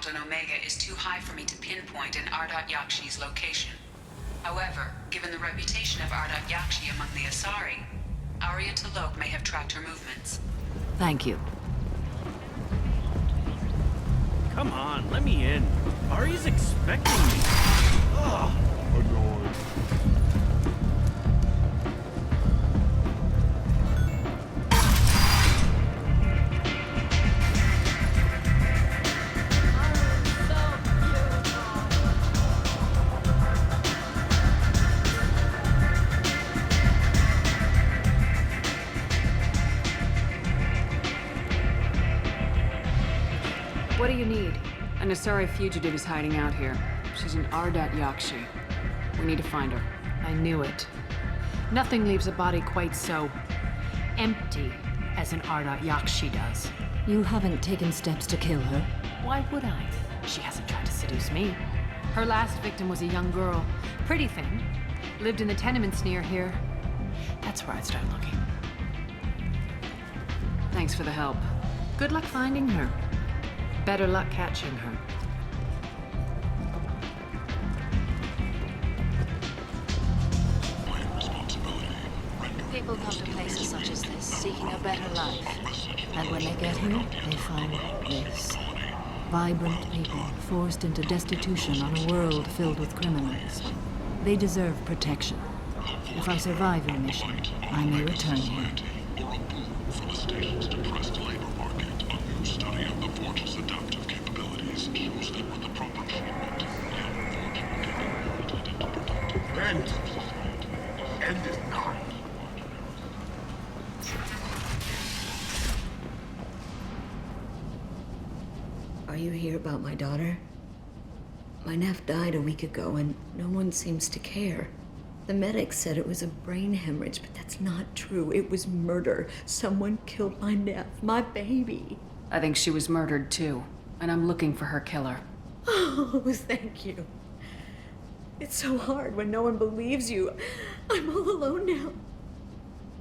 on Omega is too high for me to pinpoint an Ardat-Yakshi's location. However, given the reputation of Ardat-Yakshi among the Asari, Arya T'Loak may have tracked her movements. Thank you. Come on, let me in. Ari's expecting me. Ugh. Annoyed. What do you need? An Asari fugitive is hiding out here. She's an Ardat-Yakshi. We need to find her. I knew it. Nothing leaves a body quite so empty as an Ardat-Yakshi does. You haven't taken steps to kill her? Why would I? She hasn't tried to seduce me. Her last victim was a young girl. Pretty thin. Lived in the tenements near here. That's where I'd start looking. Thanks for the help. Good luck finding her. Better luck catching her. People come to places such as this, seeking a better life. And when they get here, they find this. Vibrant people, forced into destitution on a world filled with criminals. They deserve protection. If I survive your mission, I may return here. End is not. Are you here about my daughter? My nephew died a week ago and no one seems to care. The medics said it was a brain hemorrhage, but that's not true. It was murder. Someone killed my nephew, my baby. I think she was murdered too, and I'm looking for her killer. Oh, thank you. It's so hard when no one believes you. I'm all alone now.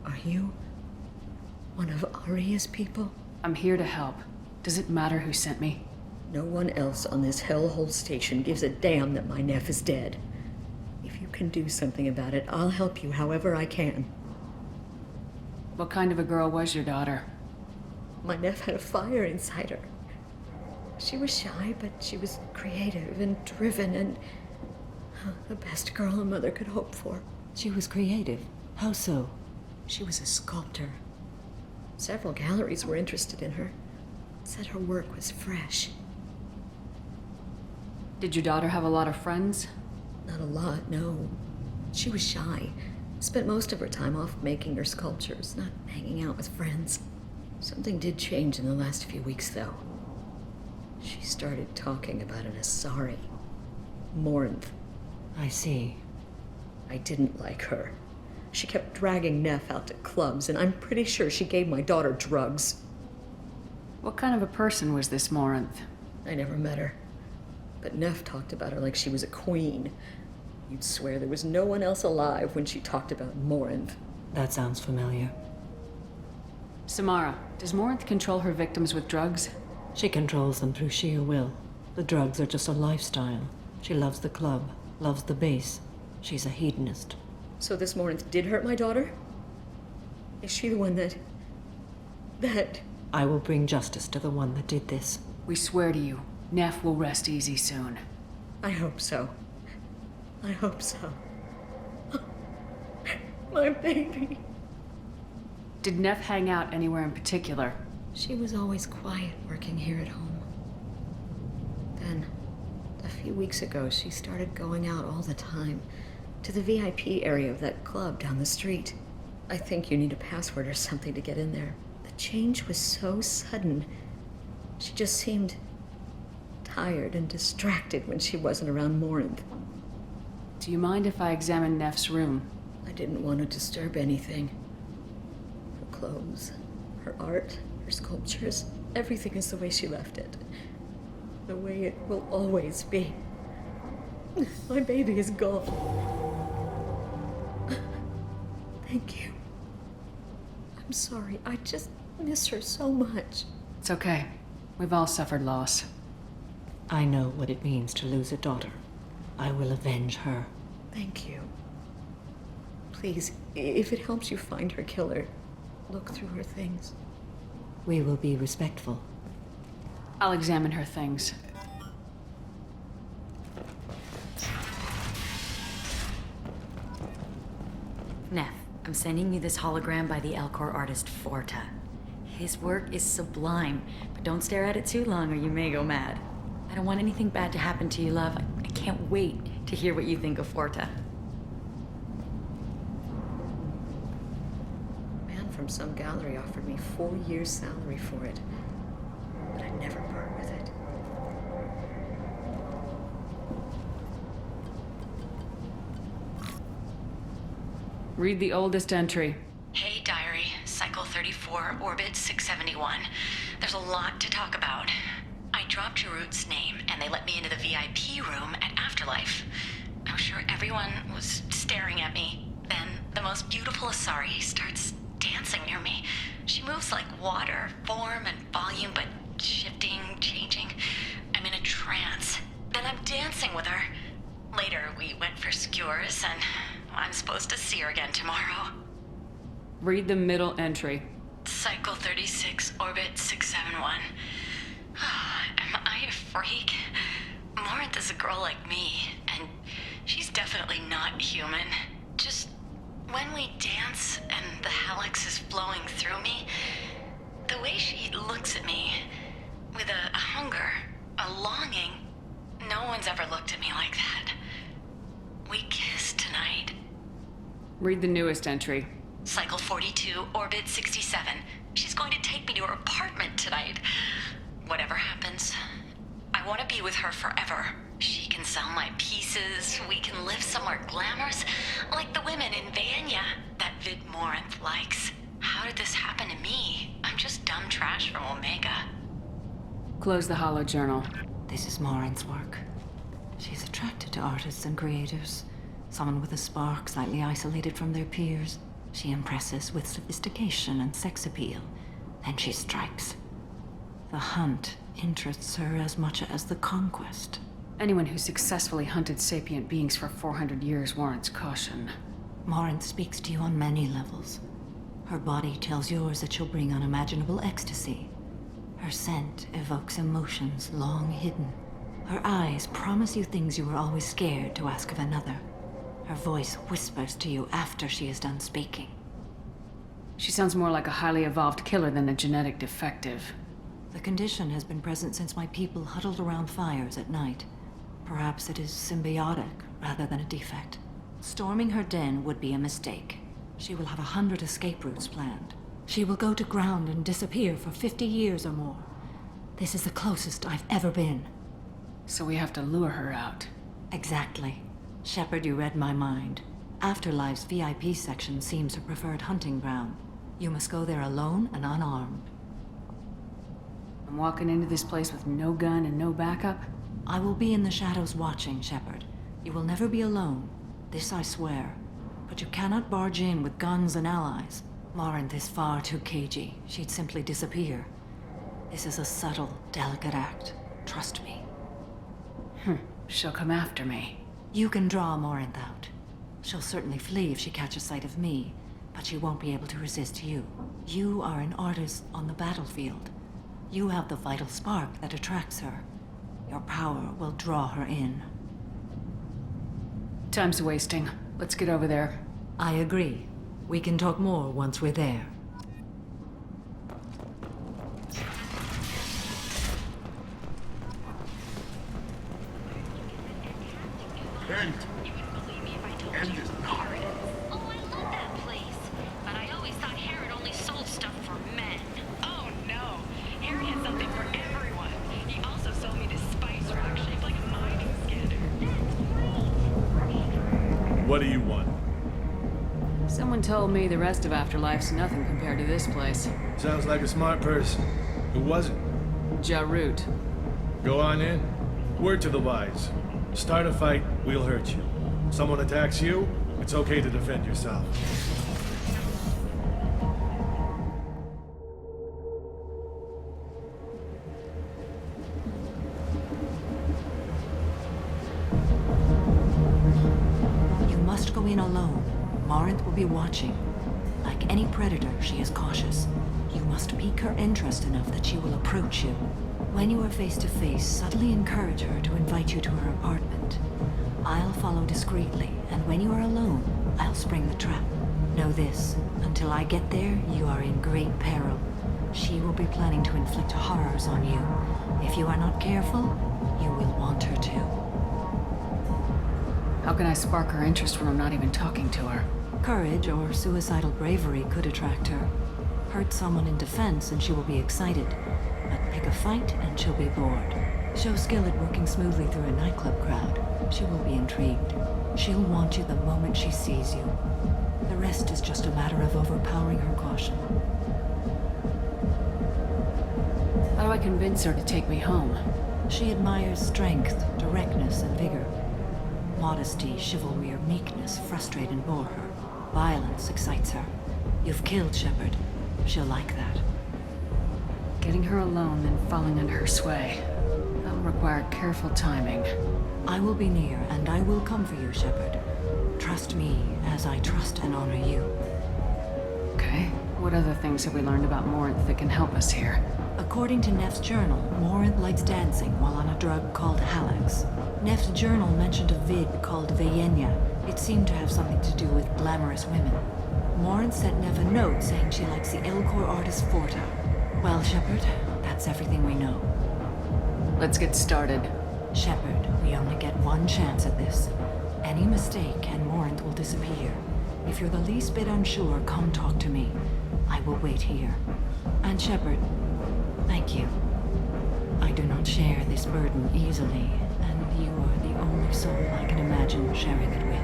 Are you one of Arya's people? I'm here to help. Does it matter who sent me? No one else on this hellhole station gives a damn that my nephew is dead. If you can do something about it, I'll help you however I can. What kind of a girl was your daughter? My nephew had a fire inside her. She was shy, but she was creative and driven and the best girl a mother could hope for. She was creative. How so? She was a sculptor. Several galleries were interested in her. Said her work was fresh. Did your daughter have a lot of friends? Not a lot, no. She was shy. Spent most of her time off making her sculptures, not hanging out with friends. Something did change in the last few weeks, though. She started talking about an Asari. Morinth. I see. I didn't like her. She kept dragging Neff out to clubs, and I'm pretty sure she gave my daughter drugs. What kind of a person was this Morinth? I never met her. But Neff talked about her like she was a queen. You'd swear there was no one else alive when she talked about Morinth. That sounds familiar. Samara, does Morinth control her victims with drugs? She controls them through sheer will. The drugs are just a lifestyle. She loves the club, loves the base. She's a hedonist. So this Morinth did hurt my daughter? Is she the one that... I will bring justice to the one that did this. We swear to you, Neff will rest easy soon. I hope so. I hope so. My baby. Did Neff hang out anywhere in particular? She was always quiet working here at home. Then, a few weeks ago, she started going out all the time to the VIP area of that club down the street. I think you need a password or something to get in there. The change was so sudden. She just seemed tired and distracted when she wasn't around Morinth. Do you mind if I examine Neff's room? I didn't want to disturb anything. Her clothes, her art, her sculptures, everything is the way she left it. The way it will always be. My baby is gone. Thank you. I'm sorry, I just miss her so much. It's okay. We've all suffered loss. I know what it means to lose a daughter. I will avenge her. Thank you. Please, if it helps you find her killer, look through her things. We will be respectful. I'll examine her things. Neff, I'm sending you this hologram by the Alcor artist Forta. His work is sublime, but don't stare at it too long or you may go mad. I don't want anything bad to happen to you, love. I can't wait to hear what you think of Forta. A man from some gallery offered me 4 years' salary for it, but I'd never part with it. Read the oldest entry. Hey, diary. Cycle 34, orbit 671. There's a lot to talk about. I dropped Jarut's name, and they let me into the VIP room at Afterlife. I was sure everyone was staring at me. Then the most beautiful Asari starts dancing near me. She moves like water, form and volume, but shifting, changing. I'm in a trance. Then I'm dancing with her. Later, we went for skewers, and I'm supposed to see her again tomorrow. Read the middle entry. Cycle 36, orbit 671. Am I a freak? Morinth is a girl like me, and she's definitely not human. Just when we dance and the hallex is flowing through me, the way she looks at me, with a hunger, a longing, no one's ever looked at me like that. We kissed tonight. Read the newest entry. Cycle 42, orbit 67. She's going to take me to her apartment tonight. Whatever happens, I want to be with her forever. She can sell my pieces. We can live somewhere glamorous, like the women in Vanya that Vid Morinth likes. How did this happen to me? I'm just dumb trash from Omega. Close the holo journal. This is Morinth's work. She's attracted to artists and creators. Someone with a spark, slightly isolated from their peers. She impresses with sophistication and sex appeal. Then she strikes. The hunt interests her as much as the conquest. Anyone who successfully hunted sapient beings for 400 years warrants caution. Morinth speaks to you on many levels. Her body tells yours that she'll bring unimaginable ecstasy. Her scent evokes emotions long hidden. Her eyes promise you things you were always scared to ask of another. Her voice whispers to you after she is done speaking. She sounds more like a highly evolved killer than a genetic defective. The condition has been present since my people huddled around fires at night. Perhaps it is symbiotic rather than a defect. Storming her den would be a mistake. She will have 100 escape routes planned. She will go to ground and disappear for 50 years or more. This is the closest I've ever been. So we have to lure her out. Exactly. Shepard, you read my mind. Afterlife's VIP section seems her preferred hunting ground. You must go there alone and unarmed. I'm walking into this place with no gun and no backup? I will be in the shadows watching, Shepard. You will never be alone. This I swear. But you cannot barge in with guns and allies. Morinth is far too cagey. She'd simply disappear. This is a subtle, delicate act. Trust me. She'll come after me. You can draw Morinth out. She'll certainly flee if she catches sight of me, but she won't be able to resist you. You are an artist on the battlefield. You have the vital spark that attracts her. Your power will draw her in. Time's wasting. Let's get over there. I agree. We can talk more once we're there. End. End is not. Oh, I love that place. But I always thought Herod only sold stuff for men. Oh no, Harry had something for everyone. He also sold me this spice rack shaped like a mining scanner. What do you want? Someone told me the rest of Afterlife's nothing compared to this place. Sounds like a smart person. Who was it? Jarut. Go on in. Word to the wise. Start a fight, we'll hurt you. Someone attacks you, it's okay to defend yourself. go in alone. Morinth will be watching. Like any predator, she is cautious. You must pique her interest enough that she will approach you. When you are face to face, subtly encourage her to invite you to her apartment. I'll follow discreetly, and when you are alone, I'll spring the trap. Know this, until I get there, you are in great peril. She will be planning to inflict horrors on you. If you are not careful, you will want her to. How can I spark her interest when I'm not even talking to her? Courage or suicidal bravery could attract her. Hurt someone in defense and she will be excited. But pick a fight and she'll be bored. Show skill at working smoothly through a nightclub crowd. She will be intrigued. She'll want you the moment she sees you. The rest is just a matter of overpowering her caution. How do I convince her to take me home? She admires strength, directness, and vigor. Modesty, chivalry, or meekness frustrate and bore her. Violence excites her. You've killed Shepard. She'll like that. Getting her alone, then falling under her sway. That'll require careful timing. I will be near, and I will come for you, Shepard. Trust me, as I trust and honor you. Okay. What other things have we learned about Morinth that can help us here? According to Neff's journal, Morinth likes dancing while on a drug called Halax. Neff's journal mentioned a vid called Vayenya. It seemed to have something to do with glamorous women. Morinth sent Neff a note saying she likes the Elcor artist Forta. Well, Shepard, that's everything we know. Let's get started. Shepard, we only get one chance at this. Any mistake and Morinth will disappear. If you're the least bit unsure, come talk to me. I will wait here. And Shepard, thank you. I do not share this burden easily, and you are the only soul I can imagine sharing it with.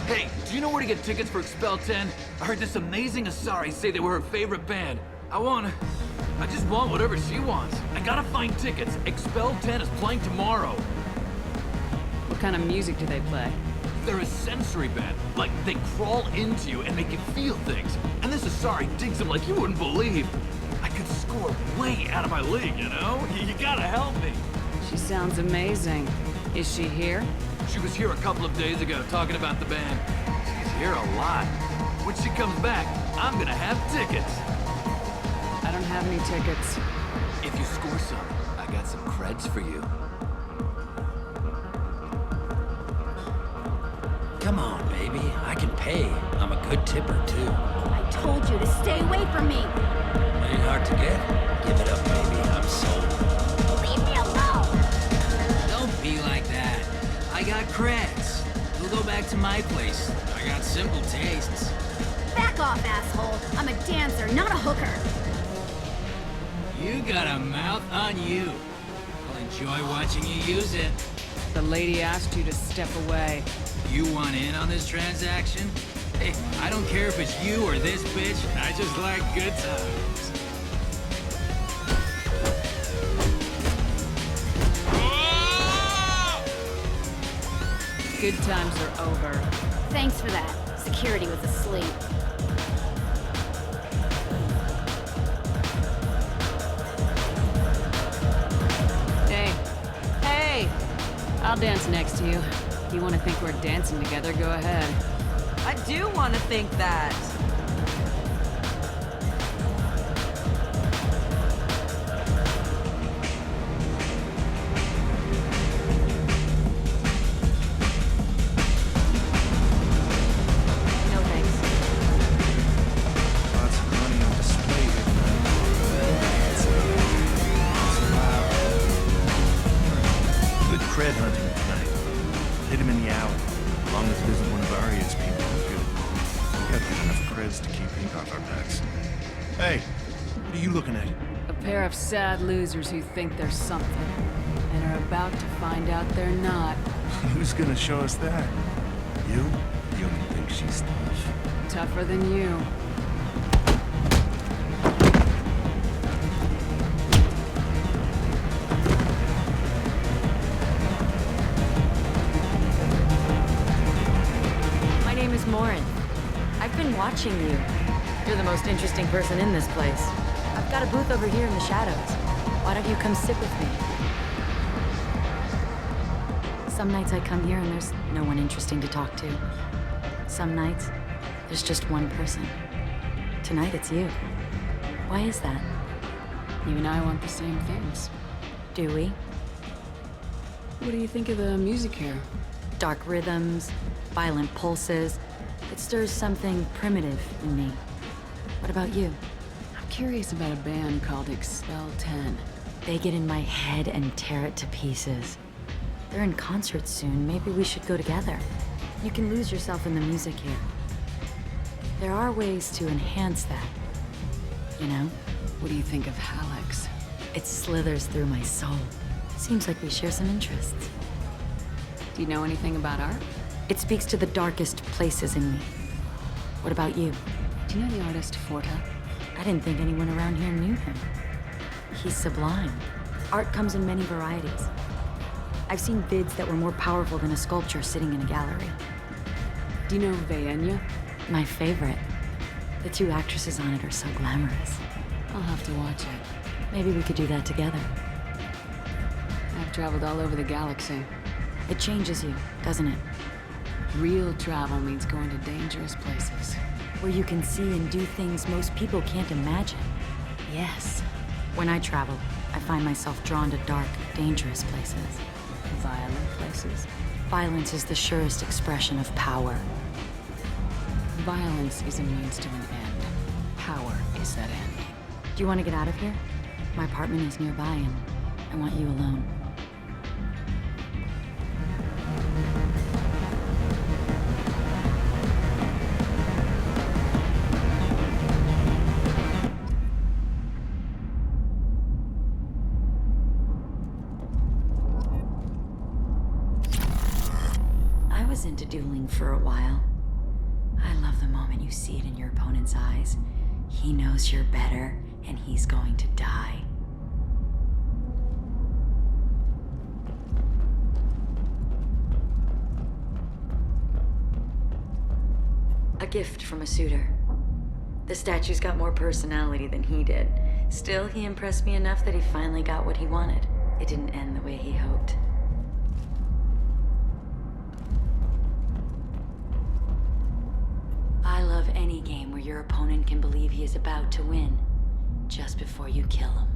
Hey, do you know where to get tickets for Expel 10? I heard this amazing Asari say they were her favorite band. I just want whatever she wants. I gotta find tickets. Expel 10 is playing tomorrow. What kind of music do they play? They're a sensory band. Like, they crawl into you and make you feel things. And this Asari digs them like you wouldn't believe. I could score way out of my league, you know? You gotta help me. She sounds amazing. Is she here? She was here a couple of days ago talking about the band. She's here a lot. When she comes back, I'm gonna have tickets. I don't have any tickets. If you score some, I got some creds for you. Come on, baby. I can pay. I'm a good tipper, too. I told you to stay away from me. Ain't hard to get. Give it up, baby. I'm sold. Leave me alone. Don't be like that. I got creds. We'll go back to my place. I got simple tastes. Back off, asshole. I'm a dancer, not a hooker. You got a mouth on you. I'll enjoy watching you use it. The lady asked you to step away. You want in on this transaction? Hey, I don't care if it's you or this bitch. I just like good times. Good times are over. Thanks for that. Security was asleep. Hey! I'll dance next to you. If you want to think we're dancing together, go ahead. I do want to think that. No thanks. Lots of money on display here. Good cred hunting tonight. Hit him in the alley. As long as it isn't one of Arya's people, we're good. We got good enough creds to keep ink off our backs. Hey, what are you looking at? A pair of sad losers who think they're something, and are about to find out they're not. Who's gonna show us that? You? You only think she's tough. Tougher than you. My name is Morinth. I've been watching you. You're the most interesting person in this place. I've got a booth over here in the shadows. Why don't you come sit with me? Some nights I come here and there's no one interesting to talk to. Some nights, there's just one person. Tonight it's you. Why is that? You and I want the same things. Do we? What do you think of the music here? Dark rhythms, violent pulses. It stirs something primitive in me. What about you? I'm curious about a band called Expel 10. They get in my head and tear it to pieces. They're in concert soon. Maybe we should go together. You can lose yourself in the music here. There are ways to enhance that. You know? What do you think of Hallex? It slithers through my soul. Seems like we share some interests. Do you know anything about art? It speaks to the darkest places in me. What about you? Do you know the artist Forta? I didn't think anyone around here knew him. He's sublime. Art comes in many varieties. I've seen vids that were more powerful than a sculpture sitting in a gallery. Do you know Verner? My favorite. The two actresses on it are so glamorous. I'll have to watch it. Maybe we could do that together. I've traveled all over the galaxy. It changes you, doesn't it? Real travel means going to dangerous places. Where you can see and do things most people can't imagine. Yes. When I travel, I find myself drawn to dark, dangerous places. Violent places. Violence is the surest expression of power. Violence is a means to an end. Power is that end. Do you want to get out of here? My apartment is nearby and I want you alone. I was into dueling for a while. I love the moment you see it in your opponent's eyes. He knows you're better, and he's going to die. A gift from a suitor. The statue's got more personality than he did. Still, he impressed me enough that he finally got what he wanted. It didn't end the way he hoped. I love any game where your opponent can believe he is about to win, just before you kill him.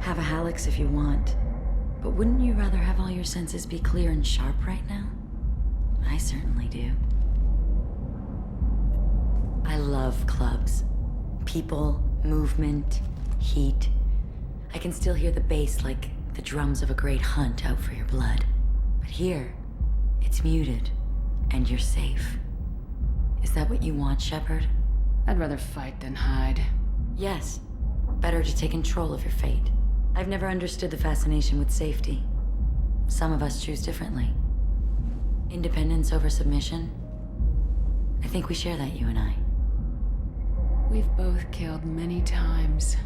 Have a Hallex if you want, but wouldn't you rather have all your senses be clear and sharp right now? I certainly do. I love clubs. People, movement, heat. I can still hear the bass like the drums of a great hunt out for your blood. But here, it's muted, and you're safe. Is that what you want, Shepard? I'd rather fight than hide. Yes. Better to take control of your fate. I've never understood the fascination with safety. Some of us choose differently. Independence over submission? I think we share that, you and I. We've both killed many times,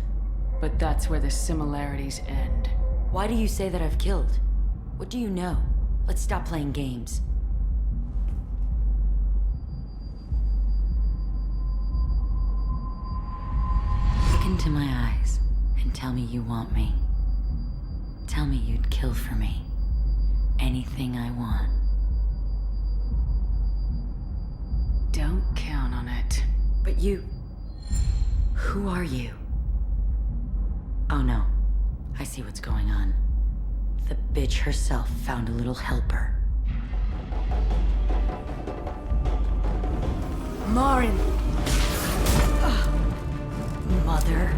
but that's where the similarities end. Why do you say that I've killed? What do you know? Let's stop playing games. Look into my eyes and tell me you want me. Tell me you'd kill for me. Anything I want. Don't count on it. But you... Who are you? Oh no. I see what's going on. The bitch herself found a little helper. Marin! Mother.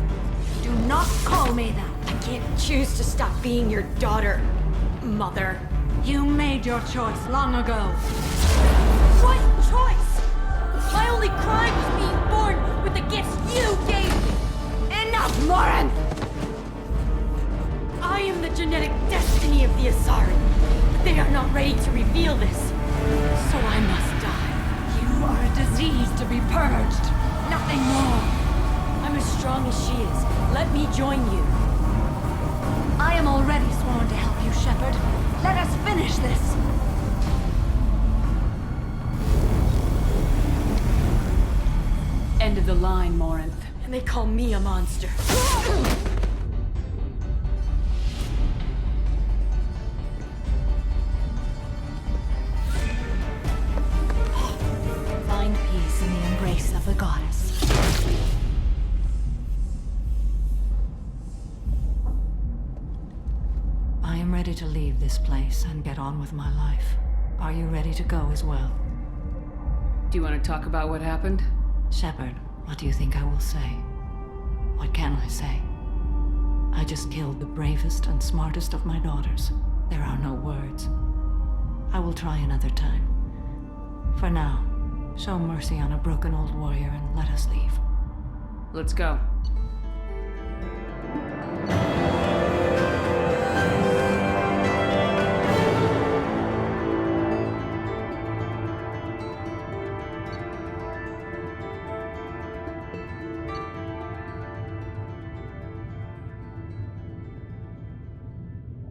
Do not call me that! I can't choose to stop being your daughter, Mother. You made your choice long ago. What choice? My only crime was being born with the gifts you gave me! Enough, Marin! I am the genetic destiny of the Asari, but they are not ready to reveal this. So I must die. You are a disease to be purged. Nothing more. I'm as strong as she is. Let me join you. I am already sworn to help you, Shepard. Let us finish this. End of the line, Morinth. And they call me a monster. Find peace in the embrace of the goddess. I am ready to leave this place and get on with my life. Are you ready to go as well? Do you want to talk about what happened? Shepard, what do you think I will say? What can I say? I just killed the bravest and smartest of my daughters. There are no words. I will try another time. For now, show mercy on a broken old warrior and let us leave. Let's go.